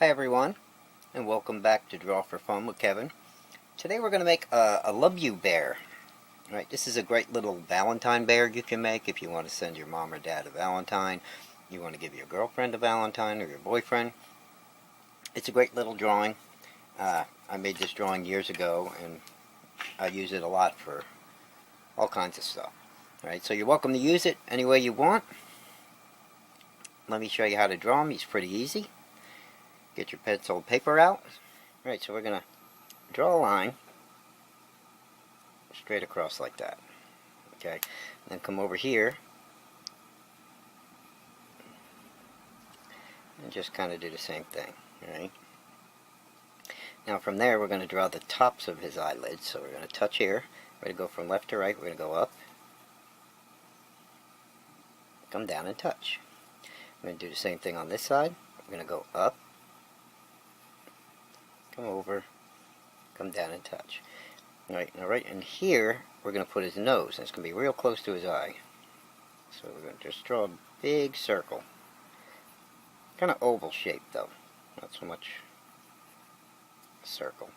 Hi everyone, and welcome back to Draw for Fun with Kevin. Today we're going to make a love you bear. Right, this is a great little Valentine bear you can make if you want to send your mom or dad a Valentine, you want to give your girlfriend a Valentine or your boyfriend. It's a great little drawing. I made this drawing years ago and I use it a lot for all kinds of stuff. Alright, so you're welcome to use it any way you want. Let me show you how to draw him. He's pretty easy. Get your pencil and paper out. Alright, so we're going to draw a line straight across like that. Okay, then come over here and just kind of do the same thing. Alright, now from there we're going to draw the tops of his eyelids. So we're going to touch here. We're going to go from left to right. We're going to go up, come down and touch. We're going to do the same thing on this side. We're going to go up, come over, come down and touch. Alright, now right in here we're going to put his nose, and it's going to be real close to his eye. So we're going to just draw a big circle. Kind of oval shape though, not so much a circle.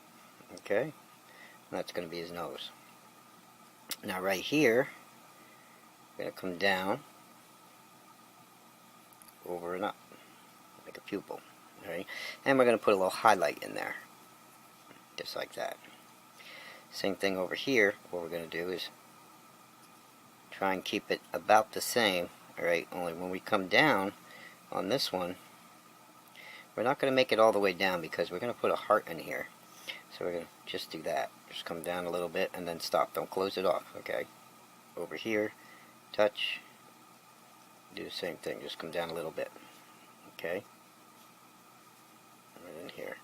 Okay, and that's going to be his nose. Now right here, we're going to come down, over and up, like a pupil. Alright, and we're going to put a little highlight in there, just like that. Same thing over here. What we're going to do is try and keep it about the same. Alright, only when we come down on this one, we're not going to make it all the way down because we're going to put a heart in here. So we're going to just do that. Just come down a little bit and then stop. Don't close it off. Okay, over here, touch, do the same thing. Just come down a little bit. Okay, right in here.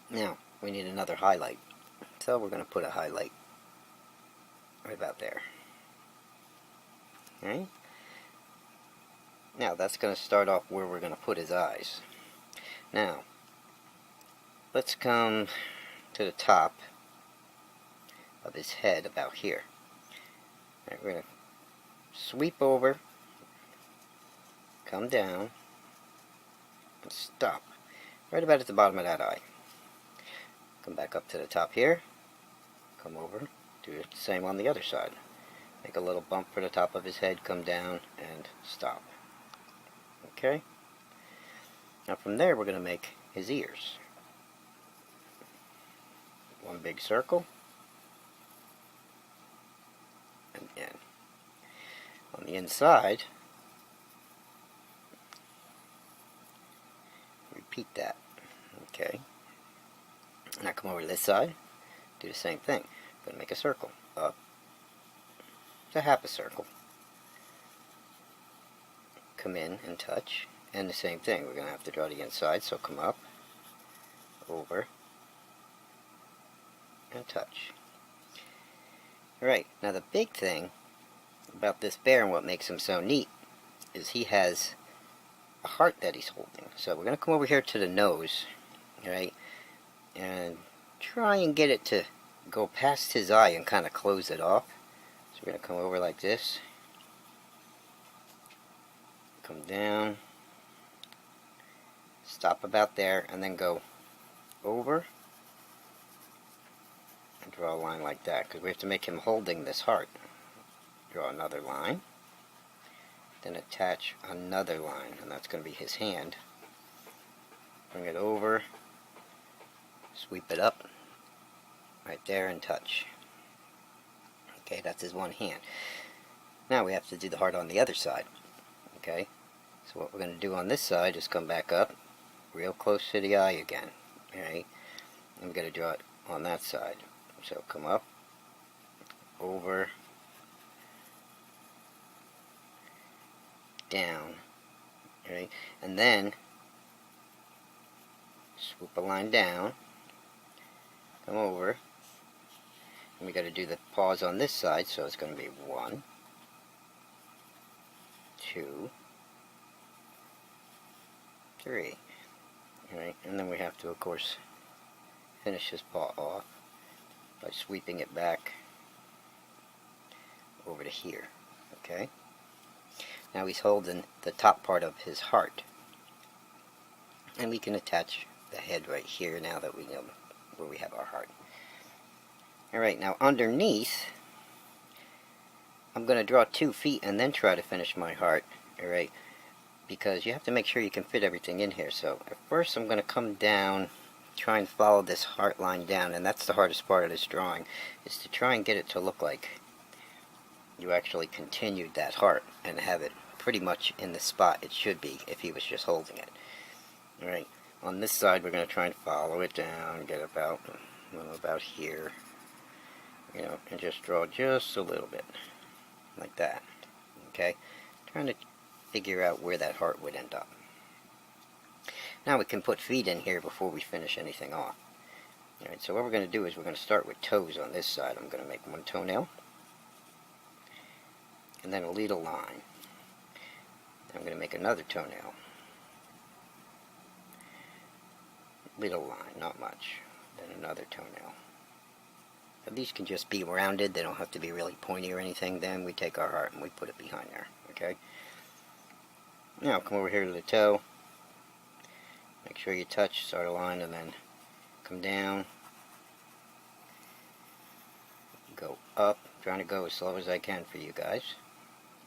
Now we need another highlight, so we're going to put a highlight right about there. Alright, now that's going to start off where we're going to put his eyes. Now let's come to the top of his head about here. Alright, we're going to sweep over, come down, and stop right about at the bottom of that eye. Come back up to the top here, come over, do the same on the other side. Make a little bump for the top of his head, come down, and stop. Okay? Now from there we're going to make his ears. One big circle, and in. On the inside, repeat that. Okay? Now come over to this side, do the same thing. I'm going to make a circle, up to half a circle. Come in and touch, and the same thing. We're going to have to draw the inside, so come up, over, and touch. Alright, now the big thing about this bear and what makes him so neat is he has a heart that he's holding. So we're going to come over here to the nose, alright, and try and get it to go past his eye and kind of close it off. So we're going to come over like this, come down, stop about there, and then go over and draw a line like that, because we have to make him holding this heart. Draw another line, then attach another line, and that's going to be his hand. Bring it over, sweep it up right there and touch. Okay, that's his one hand. Now we have to do the heart on the other side. Okay, so what we're going to do on this side is come back up real close to the eye again. Alright, and we're going to draw it on that side. So come up, over, down, alright, and then swoop a line down, come over, and we got to do the paws on this side, so it's going to be 1, 2, 3. Alright, and then we have to, of course, finish his paw off by sweeping it back over to here. Okay? Now he's holding the top part of his heart. And we can attach the head right here now that we know where we have our heart. Alright, now underneath, I'm going to draw 2 feet and then try to finish my heart. Alright, because you have to make sure you can fit everything in here. So at first I'm going to come down, try and follow this heart line down, and that's the hardest part of this drawing, is to try and get it to look like you actually continued that heart and have it pretty much in the spot it should be if he was just holding it. Alright, on this side we're going to try and follow it down, get about, about here, you know, and just draw just a little bit, like that. Okay, trying to figure out where that heart would end up. Now we can put feet in here before we finish anything off. Alright, so what we're going to do is we're going to start with toes on this side. I'm going to make 1 toenail, and then a little line. I'm going to make another toenail. Little line, not much. Then another toenail. Now these can just be rounded, they don't have to be really pointy or anything. Then we take our heart and we put it behind there. Okay? Now come over here to the toe. Make sure you touch, start a line, and then come down. Go up. I'm trying to go as slow as I can for you guys.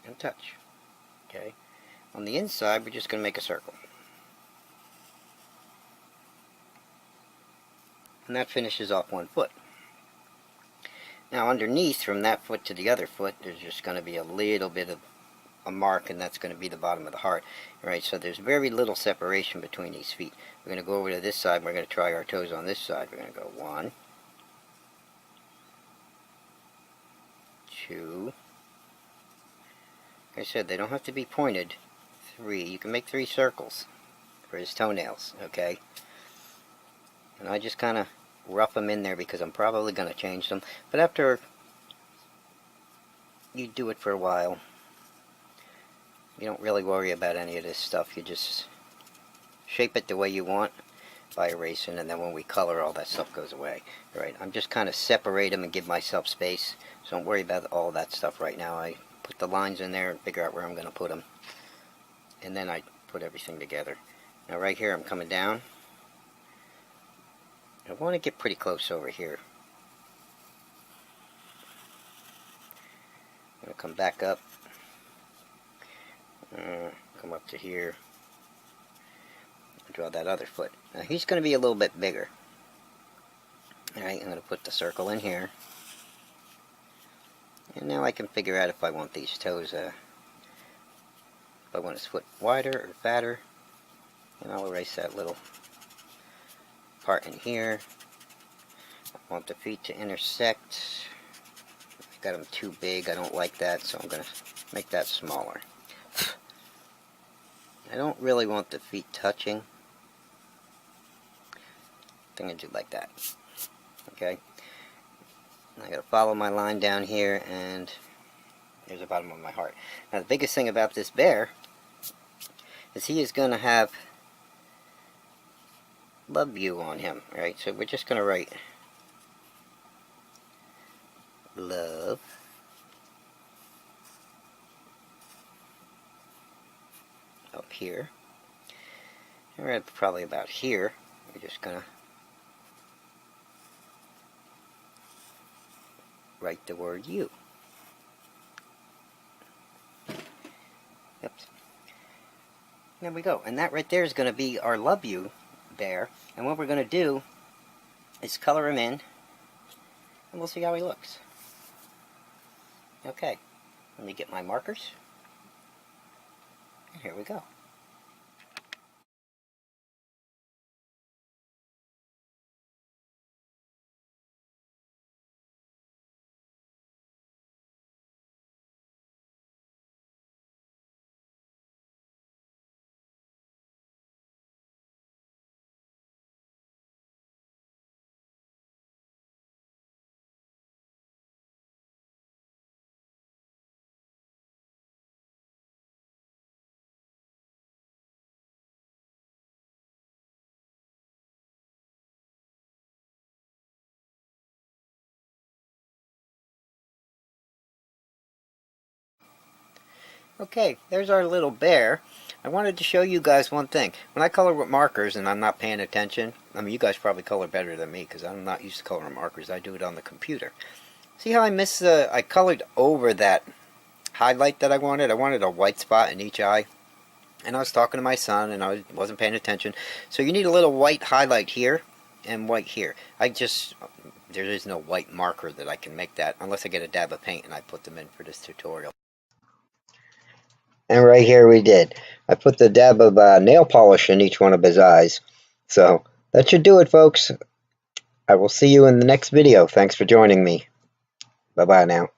And touch. Okay? On the inside, we're just going to make a circle. And that finishes off 1 foot. Now underneath, from that foot to the other foot, there's just going to be a little bit of a mark, and that's going to be the bottom of the heart. Alright, so there's very little separation between these feet. We're going to go over to this side, and we're going to try our toes on this side. We're going to go 1, 2, like I said, they don't have to be pointed. 3, you can make 3 circles for his toenails, okay? And I just kind of rough them in there because I'm probably going to change them. But after you do it for a while, you don't really worry about any of this stuff. You just shape it the way you want by erasing, and then when we color, all that stuff goes away. Alright, I'm just kind of separate them and give myself space, so don't worry about all that stuff right now. I put the lines in there and figure out where I'm going to put them, and then I put everything together. Now right here I'm coming down. I want to get pretty close over here. I'm going to come back up. Come up to here. Draw that other foot. Now he's going to be a little bit bigger. Alright, I'm going to put the circle in here. And now I can figure out if I want these toes, if I want his foot wider or fatter. And I'll erase that little part in here. I want the feet to intersect. I've got them too big, I don't like that, so I'm going to make that smaller. I don't really want the feet touching. I'm going to do like that. Okay? I got to follow my line down here, and here's the bottom of my heart. Now the biggest thing about this bear is he is going to have love you on him, right? So we're just going to write love up here. And we're probably about here. We're just going to write the word you. Oops. There we go. And that right there is going to be our love you bear. And what we're going to do is color him in, and we'll see how he looks. Okay. Let me get my markers. And here we go. Okay, there's our little bear. I wanted to show you guys one thing. When I color with markers and I'm not paying attention, I mean, you guys probably color better than me because I'm not used to coloring markers. I do it on the computer. See how I colored over that highlight that I wanted? I wanted a white spot in each eye. And I was talking to my son and I wasn't paying attention. So you need a little white highlight here and white here. There is no white marker that I can make that unless I get a dab of paint and I put them in for this tutorial. And right here we did. I put the dab of nail polish in each one of his eyes. So that should do it, folks. I will see you in the next video. Thanks for joining me. Bye-bye now.